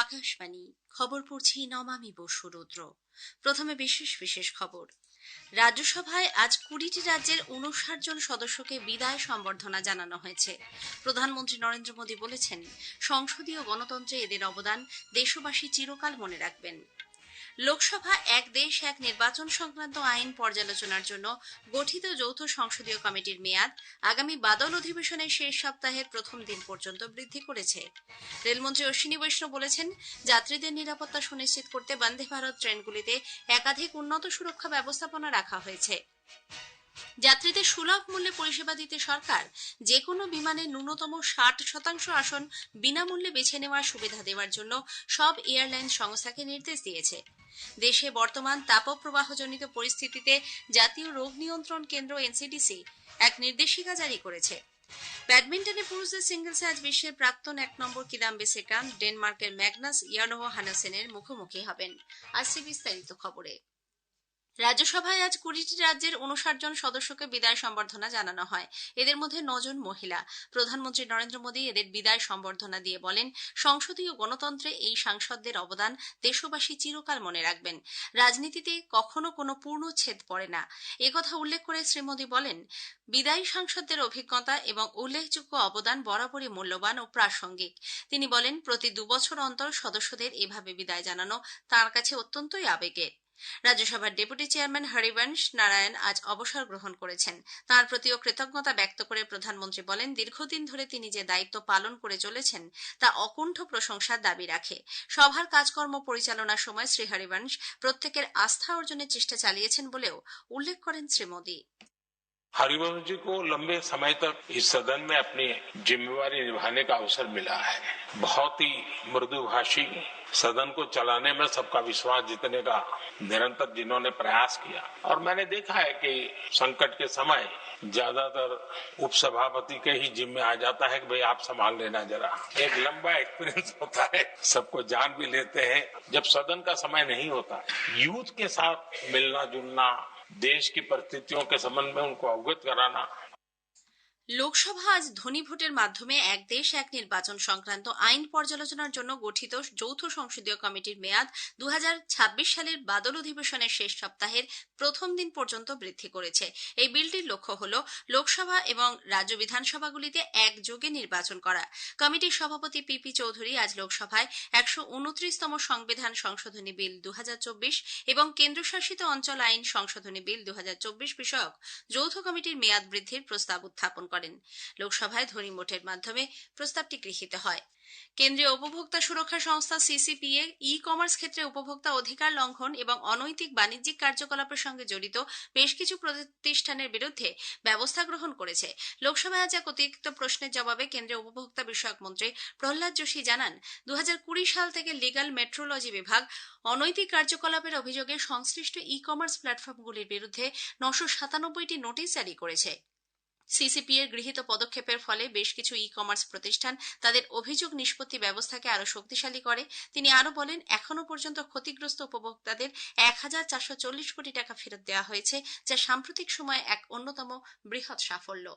আকাশবাণী খবর পড়ছি নমামি বসু রুদ্র। প্রথমে বিশেষ বিশেষ খবর। রাজ্যসভায় আজ 20টি রাজ্যের 59 জন সদস্যকে বিদায় সম্বর্ধনা জানানো হয়েছে। প্রধানমন্ত্রী নরেন্দ্র মোদী বলেছেন, সংসদীয় গণতন্ত্রে এদের অবদান দেশবাসী চিরকাল মনে রাখবেন। লোকসভা এক দেশ এক নির্বাচন সংক্রান্ত আইন পর্যালোচনার জন্য গঠিত যৌথ সংসদীয় কমিটির মেয়াদ আগামী বাদল অধিবেশনের শেষ সপ্তাহের প্রথম দিন পর্যন্ত বৃদ্ধি করেছে। রেলমন্ত্রী অশ্বিনী বৈষ্ণব বলেছেন, যাত্রীদের নিরাপত্তা সুনিশ্চিত করতে বন্দে ভারত ট্রেনগুলিতে একাধিক উন্নত সুরক্ষা ব্যবস্থাপনা রাখা হয়েছে। যাত্রীদের সুলভ মূল্যে পরিষেবা দিতে সরকার যে কোনো বিমানে ন্যূনতম 60% আসন বিনামূল্যে বেছে নেওয়ার সুবিধা দেওয়ার জন্য সব এয়ারলাইন সংস্থাকে নির্দেশ দিয়েছে। দেশে বর্তমান তাপপ্রবাহজনিত পরিস্থিতিতে জাতীয় রোগ নিয়ন্ত্রণ কেন্দ্র এনসিডিসি এক নির্দেশিকা জারি করেছে। ব্যাডমিন্টনে পুরুষদের সিঙ্গলসে আজ বিশ্বের প্রাক্তন 1 নম্বর কিদাম্বি শ্রীকান্ত ডেনমার্কের ম্যাগনাস ইয়ানোহানাসেনের মুখোমুখি হবেন। আসছে বিস্তারিত খবরে। রাজ্যসভায় আজ 20টি রাজ্যের 59 জন সদস্যকে বিদায় সম্বর্ধনা জানানো হয়। এদের মধ্যে 9 জন মহিলা। প্রধানমন্ত্রী নরেন্দ্র মোদী এদের বিদায় সম্বর্ধনা দিয়ে বলেন, সংসদীয় গণতন্ত্রে এই সাংসদদের অবদান দেশবাসী চিরকাল মনে রাখবেন। রাজনীতিতে কখনো কোনো পূর্ণচ্ছেদ পড়ে না। একথা উল্লেখ করে শ্রী মোদী বলেন, বিদায়ী সাংসদদের অভিজ্ঞতা এবং উল্লেখযোগ্য অবদান বরাবরই মূল্যবান ও প্রাসঙ্গিক। তিনি বলেন, প্রতি 2 বছর অন্তর সদস্যদের এভাবে বিদায় জানানো তাঁর কাছে অত্যন্তই আবেগের। রাজ্যসভার ডেপুটি চেয়ারম্যান হরিবংশ নারায়ণ আজ অবসর গ্রহণ করেছেন। তাঁর প্রতিও কৃতজ্ঞতা ব্যক্ত করে প্রধানমন্ত্রী বলেন, দীর্ঘদিন ধরে তিনি যে দায়িত্ব পালন করে চলেছেন তা অকুণ্ঠ প্রশংসার দাবি রাখে। সভার কাজকর্ম পরিচালনার সময় শ্রী হরিবংশ প্রত্যেকের আস্থা অর্জনের চেষ্টা চালিয়েছেন বলেও উল্লেখ করেন শ্রী মোদী। हरिवंश जी को लंबे समय तक इस सदन में अपनी जिम्मेवारी निभाने का अवसर मिला है। बहुत ही मृदुभाषी, सदन को चलाने में सबका विश्वास जीतने का निरंतर जिन्होंने प्रयास किया, और मैंने देखा है कि संकट के समय ज्यादातर उपसभापति के ही जिम्मे आ जाता है कि भाई आप संभाल लेना जरा। एक लंबा एक्सपीरियंस होता है, सबको जान भी लेते हैं। जब सदन का समय नहीं होता, यूथ के साथ मिलना जुलना, देश की परिस्थितियों के संबंध में उनको अवगत कराना। লোকসভা আজ ধ্বনি ভোটের মাধ্যমে এক দেশ এক নির্বাচন সংক্রান্ত আইন পর্যালোচনার জন্য গঠিত যৌথ সংসদীয় কমিটির মেয়াদ 2026 সালের বাদল অধিবেশনের শেষ সপ্তাহের প্রথম দিন পর্যন্ত বৃদ্ধি করেছে। এই বিলটির লক্ষ্য হল লোকসভা এবং রাজ্য বিধানসভাগুলিতে একযোগে নির্বাচন করা। কমিটির সভাপতি পিপি চৌধুরী আজ লোকসভায় 129তম সংবিধান সংশোধনী বিল 2024 এবং কেন্দ্রশাসিত অঞ্চল আইন সংশোধনী বিল 2024 বিষয়ক যৌথ কমিটির মেয়াদ বৃদ্ধির প্রস্তাব উত্থাপন করেন। লোকসভায় ধ্বনি ভোটের মাধ্যমে প্রস্তাবটি গৃহীত হয়। কেন্দ্রীয় উপভোক্তা সুরক্ষা সংস্থা সিসিপিএ ই কমার্স ক্ষেত্রে উপভোক্তা অধিকার লঙ্ঘন এবং অনৈতিক বাণিজ্যিক কার্যকলাপের সঙ্গে জড়িত বেশ কিছু প্রতিষ্ঠানের বিরুদ্ধে ব্যবস্থা গ্রহণ করেছে। লোকসভায় আজ এক অতিরিক্ত প্রশ্নের জবাবে কেন্দ্রীয় উপভোক্তা বিষয়ক মন্ত্রী প্রহ্লাদ যোশী জানান, 2020 সাল থেকে লিগ্যাল মেট্রোলজি বিভাগ অনৈতিক কার্যকলাপের অভিযোগে সংশ্লিষ্ট ই কমার্স প্ল্যাটফর্মগুলির বিরুদ্ধে 997টি নোটিশ জারি করেছে। সিসিপিএর গৃহীত পদক্ষেপের ফলে বেশ কিছু ই কমার্স প্রতিষ্ঠান তাদের অভিযোগ নিষ্পত্তি ব্যবস্থাকে আরো শক্তিশালী করে। তিনি আরো বলেন, এখনো পর্যন্ত ক্ষতিগ্রস্ত উপভোক্তাদের 1440 কোটি টাকা ফেরত দেওয়া হয়েছে, যা সাম্প্রতিক সময়ে এক অন্যতম বৃহৎ সাফল্য।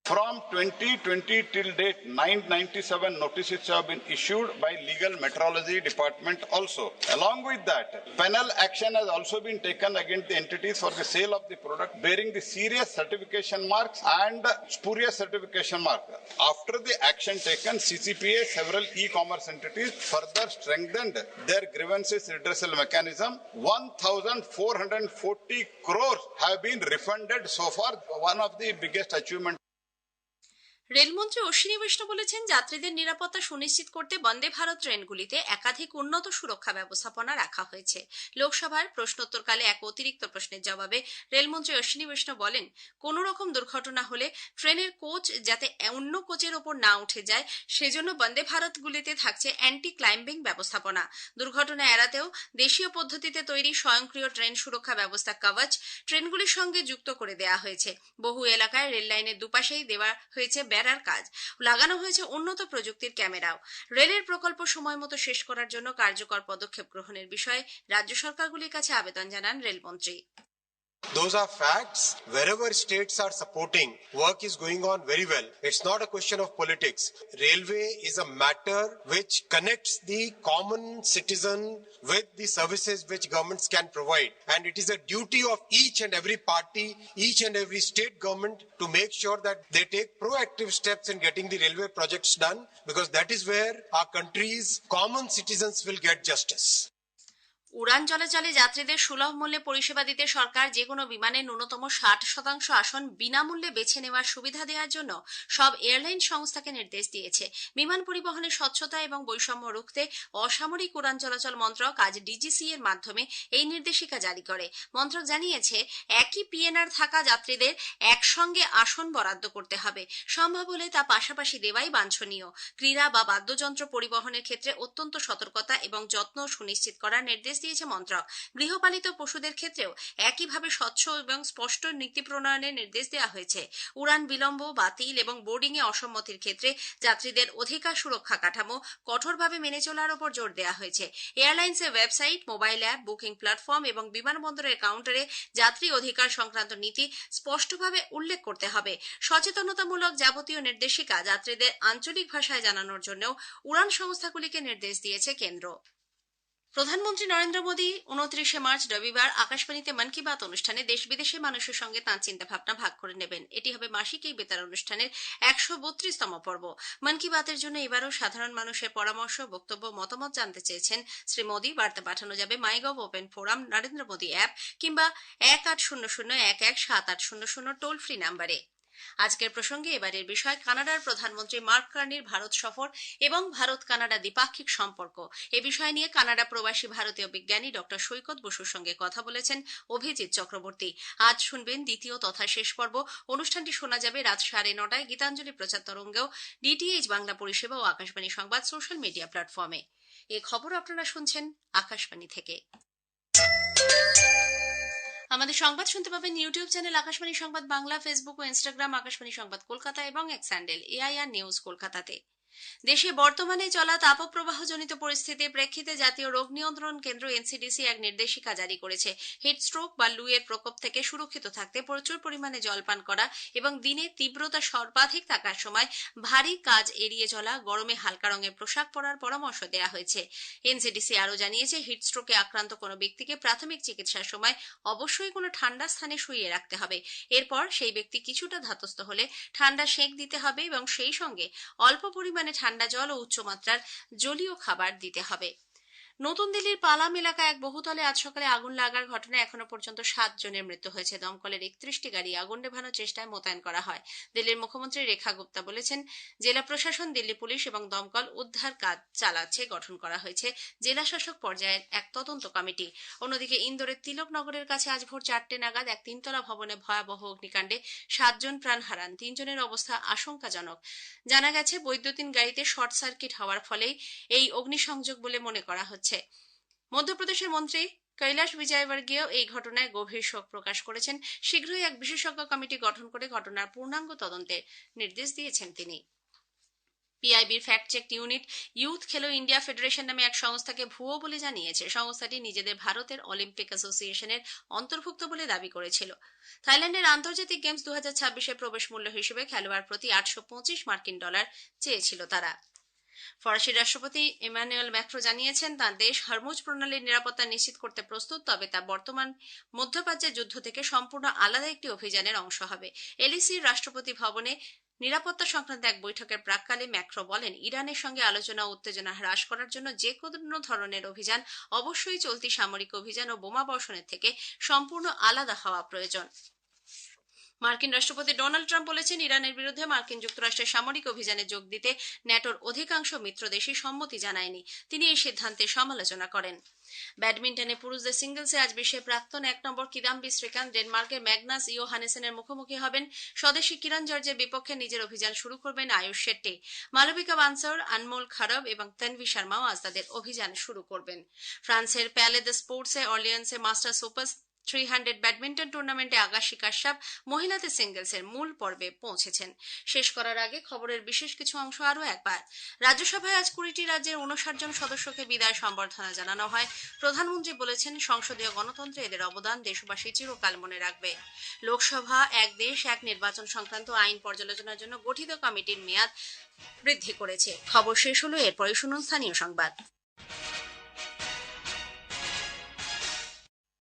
From 2020 till date, 997 notices have been issued by Legal Metrology Department also. Along with that, penal action has also been taken against the entities for the sale of the product bearing the serious certification marks and spurious certification mark. After the action taken, CCPA, several e-commerce entities further strengthened their grievances redressal mechanism. 1,440 crores have been refunded so far, one of the biggest achievements. রেলমন্ত্রী অশ্বিনী বৈষ্ণব বলেছেন, যাত্রীদের নিরাপত্তা সুনিশ্চিত করতে বন্দে ভারত ট্রেনগুলিতে একাধিক উন্নত সুরক্ষা ব্যবস্থাপনা রাখা হয়েছে। লোকসভার প্রশ্নোত্তরকালে এক অতিরিক্ত প্রশ্নের জবাবে রেলমন্ত্রী অশ্বিনী বৈষ্ণব বলেন, কোন রকম দুর্ঘটনা হলে ট্রেনের কোচ যাতে অন্য কোচের ওপর না উঠে যায় সেজন্য বন্দে ভারতগুলিতে থাকছে অ্যান্টি ক্লাইম্বিং ব্যবস্থাপনা। দুর্ঘটনা এড়াতেও দেশীয় পদ্ধতিতে তৈরি স্বয়ংক্রিয় ট্রেন সুরক্ষা ব্যবস্থা কবচ ট্রেনগুলির সঙ্গে যুক্ত করে দেওয়া হয়েছে। বহু এলাকায় রেল লাইনের দুপাশেই দেওয়া হয়েছে বেড়ার কাজ, লাগানো হয়েছে উন্নত প্রযুক্তির ক্যামেরাও। রেলের প্রকল্প সময়মতো শেষ করার জন্য কার্যকর পদক্ষেপ গ্রহণের বিষয়ে রাজ্য সরকারগুলির কাছে আবেদন জানান রেলমন্ত্রী। Those are facts. Wherever states are supporting, work is going on very well. It's not a question of politics. Railway is a matter which connects the common citizen with the services which governments can provide. And it is a duty of each and every party, each and every state government to make sure that they take proactive steps in getting the railway projects done, because that is where our country's common citizens will get justice. উড়ান চলাচলে যাত্রীদের সুলভ মূল্যে পরিষেবা দিতে সরকার যে কোনো বিমানে ন্যূনতম 60% আসন বিনামূল্যে বেছে নেওয়ার সুবিধা দেওয়ার জন্য সব এয়ারলাইন সংস্থাকে নির্দেশ দিয়েছে। বিমান পরিবহনের স্বচ্ছতা এবং বৈষম্য রুখতে অসামরিক উড়ান চলাচল মন্ত্রক আজ ডিজিসি এর মাধ্যমে এই নির্দেশিকা জারি করে। মন্ত্রক জানিয়েছে, একই পিএনআর থাকা যাত্রীদের একসঙ্গে আসন বরাদ্দ করতে হবে, সম্ভব হলে তা পাশাপাশি দেওয়াই বাঞ্ছনীয়। ক্রীড়া বা বাদ্যযন্ত্র পরিবহনের ক্ষেত্রে অত্যন্ত সতর্কতা এবং যত্ন সুনিশ্চিত করার নির্দেশ দিয়েছে মন্ত্রক। গৃহপালিত পশুদের ক্ষেত্রেও একইভাবে স্বচ্ছ এবং স্পষ্ট নীতি প্রণয়নের নির্দেশ দেওয়া হয়েছে। উড়ান বিলম্ব, বাতিল এবং বোর্ডিং এ অসম্মতির ক্ষেত্রে যাত্রীদের অধিকার সুরক্ষা কাঠামো কঠোরভাবে মেনে চলার উপর জোর দেওয়া হয়েছে। এয়ারলাইন্সের website, mobile app, booking platform এবং বিমানবন্দরের কাউন্টারে যাত্রী অধিকার সংক্রান্ত নীতি স্পষ্টভাবে উল্লেখ করতে হবে। সচেতনতামূলক যাবতীয় নির্দেশিকা যাত্রীদের আঞ্চলিক ভাষায় জানানোর জন্য উড়ান সংস্থাগুলিকে নির্দেশ দিয়েছে কেন্দ্র। প্রধানমন্ত্রী নরেন্দ্র মোদী 29 মার্চ রবিবার আকাশবাণীতে মন কি বাত অনুষ্ঠানে দেশ বিদেশের মানুষের সঙ্গে তাঁর চিন্তাভাবনা ভাগ করে নেবেন। এটি হবে মাসিক এই বেতার অনুষ্ঠানের 132তম পর্ব। মন কি বাতের জন্য এবারও সাধারণ মানুষের পরামর্শ, বক্তব্য, মতামত জানতে চেয়েছেন শ্রী মোদী। বার্তা পাঠানো যাবে MyGov open forum, Narendra Modi app কিংবা 1800117800 টোল ফ্রি নাম্বারে। আজকের প্রসঙ্গে এবারের বিষয় কানাডার প্রধানমন্ত্রী মার্ক কার্নির ভারত সফর এবং ভারত কানাডা দ্বিপাক্ষিক সম্পর্ক। এ বিষয় নিয়ে কানাডা প্রবাসী ভারতীয় বিজ্ঞানী ডক্টর সৈকত বসুর সঙ্গে কথা বলেছেন অভিজিৎ চক্রবর্তী। আজ শুনবেন দ্বিতীয় তথা শেষ পর্ব। অনুষ্ঠানটি শোনা যাবে রাত 9:30 গীতাঞ্জলি প্রচার তরঙ্গেও, ডিটিএইচ বাংলা পরিষেবা ও আকাশবাণী সংবাদ সোশ্যাল মিডিয়া প্ল্যাটফর্মে। এ খবর আপনারা শুনছেন আকাশবাণী থেকে। আমাদের সংবাদ শুনতে পাবেন ইউটিউব চ্যানেল আকাশবাণী সংবাদ বাংলা, ফেসবুক ও ইনস্টাগ্রাম আকাশবাণী সংবাদ কলকাতা এবং এক্স হ্যান্ডেল এআইআর নিউজ কলকাতাতে। দেশে বর্তমানে চলা তাপপ্রবাহজনিত পরিস্থিতির প্রেক্ষিতে জাতীয় রোগ নিয়ন্ত্রণ কেন্দ্র এনসিডিসি এক নির্দেশিকা জারি করেছে। হিটস্ট্রোক বা লু এর প্রকোপ থেকে সুরক্ষিত থাকতে প্রচুর পরিমাণে জলপান করা এবং দিনে তীব্রতা সর্বাধিক থাকার সময় ভারী কাজ এড়িয়ে চলা, গরমে হালকা রঙের পোশাক পরার পরামর্শ দেওয়া হয়েছে। এনসিডিসি আরও জানিয়েছে, হিটস্ট্রোকে আক্রান্ত কোনো ব্যক্তিকে প্রাথমিক চিকিৎসার সময় অবশ্যই কোনো ঠান্ডা স্থানে শুইয়ে রাখতে হবে। এরপর সেই ব্যক্তি কিছুটা ধাতস্থ হলে ঠান্ডা সেঁক দিতে হবে এবং সেই সঙ্গে অল্প পরিমাণে ঠান্ডা জল ও উচ্চমাত্রার জলীয় খাবার দিতে হবে। নতুন দিল্লির পালাম এলাকায় এক বহুতলে আজ সকালে আগুন লাগার ঘটনায় এখনো পর্যন্ত 7 জনের মৃত্যু হয়েছে। দমকলের 31টি গাড়ি আগুন নেভানোর চেষ্টায় মোতায়েন করা হয়। দিল্লির মুখ্যমন্ত্রী রেখা গুপ্তা বলেছেন, জেলা প্রশাসন, দিল্লি পুলিশ এবং দমকল উদ্ধার কাজ চালাচ্ছে। গঠন করা হয়েছে জেলা শাসক পর্যায়ের এক তদন্ত কমিটি। অন্যদিকে ইন্দোরের তিলকনগরের কাছে আজ ভোর 4টে নাগাদ এক 3তলা ভবনে ভয়াবহ অগ্নিকাণ্ডে 7 জন প্রাণ হারান। 3 জনের অবস্থা আশঙ্কাজনক। জানা গেছে, বৈদ্যুতিন গাড়িতে শর্ট সার্কিট হওয়ার ফলেই এই অগ্নিসংযোগ বলে মনে করা হচ্ছে। মধ্যপ্রদেশের মন্ত্রী কৈলাশ বিজয়বর্গীয় এই ঘটনায় গভীর শোক প্রকাশ করেছেন। শীঘ্রই এক বিশেষজ্ঞ কমিটি গঠন করে ঘটনার পূর্ণাঙ্গ তদন্তের নির্দেশ দিয়েছেন তিনি। পিআইবির ফ্যাক্ট চেক ইউনিট ইউথ খেলো ইন্ডিয়া ফেডারেশন নামে এক সংস্থাকে ভুয়ো বলে জানিয়েছে। সংস্থাটি নিজেদের ভারতের অলিম্পিক অ্যাসোসিয়েশনের অন্তর্ভুক্ত বলে দাবি করেছিল। থাইল্যান্ডের আন্তর্জাতিক গেমস 2026-এর প্রবেশ মূল্য হিসেবে খেলোয়াড় প্রতি $825 মার্কিন চেয়েছিল তারা। ফরাসি রাষ্ট্রপতি ইমানুয়েল ম্যাক্রো জানিয়েছেন, তাঁর দেশ হরমুজ প্রণালীর নিরাপত্তা নিশ্চিত করতে প্রস্তুত, তবে তা বর্তমান মধ্যপ্রাচ্যের যুদ্ধ থেকে সম্পূর্ণ আলাদা একটি অভিযানের অংশ হবে। এলএসির রাষ্ট্রপতি ভবনে নিরাপত্তা সংক্রান্ত এক বৈঠকের প্রাক্কালে ম্যাক্রো বলেন, ইরানের সঙ্গে আলোচনা ও উত্তেজনা হ্রাস করার জন্য যে কোনো ধরনের অভিযান অবশ্যই চলতি সামরিক অভিযান ও বোমা বর্ষণের থেকে সম্পূর্ণ আলাদা হওয়া প্রয়োজন। মার্কিন রাষ্ট্রপতি ডোনাল্ড ট্রাম্প বলেছেন, ইরানের বিরুদ্ধে মার্কিন যুক্তরাষ্ট্রের সামরিক অভিযানে যোগ দিতে ন্যাটোর অধিকাংশ মিত্র দেশই সম্মতি জানায়নি। তিনি এই সিদ্ধান্তের সমালোচনা করেন। ব্যাডমিন্টনে পুরুষদের সিঙ্গলসে আজ বিশ্বের প্রাক্তন 1 নম্বর কিদাম্বি শ্রীকান্ত ডেনমার্কের ম্যাগনাস ইয়োহানেসেনের মুখোমুখি হবেন। স্বদেশী কিরণ জর্জের বিপক্ষে নিজের অভিযান শুরু করবেন আয়ুষ শেট্টি। মালবিকা বানসর, আনমোল খারব এবং তন্বী শর্মাও আজ তাদের অভিযান শুরু করবেন। ফ্রান্সের প্যালে দ্য স্পোর্টসে অর্লিয়ান্সে মাস্টার সুপার 300 ব্যাডমিন্টন টুর্নামেন্টে আকাশী কাশ্যপ মহিলাদের সিঙ্গেলসের মূল পর্বে পৌঁছেছেন। শেষ করার আগে খবরের বিশেষ কিছু অংশ আরও একবার। রাজ্যসভায় আজ 20টি রাজ্যের 59 জন সদস্যকে বিদায় সম্বর্ধনা জানানো হয়। প্রধানমন্ত্রী বলেছেন, সংসদীয় গণতন্ত্রে এদের অবদান দেশবাসী চিরকাল মনে রাখবে। লোকসভা এক দেশ এক নির্বাচন সংক্রান্ত আইন পর্যালোচনার জন্য গঠিত কমিটির মেয়াদ বৃদ্ধি করেছে। খবর শেষ হলো, এরপরই শুনুন স্থানীয় সংবাদ।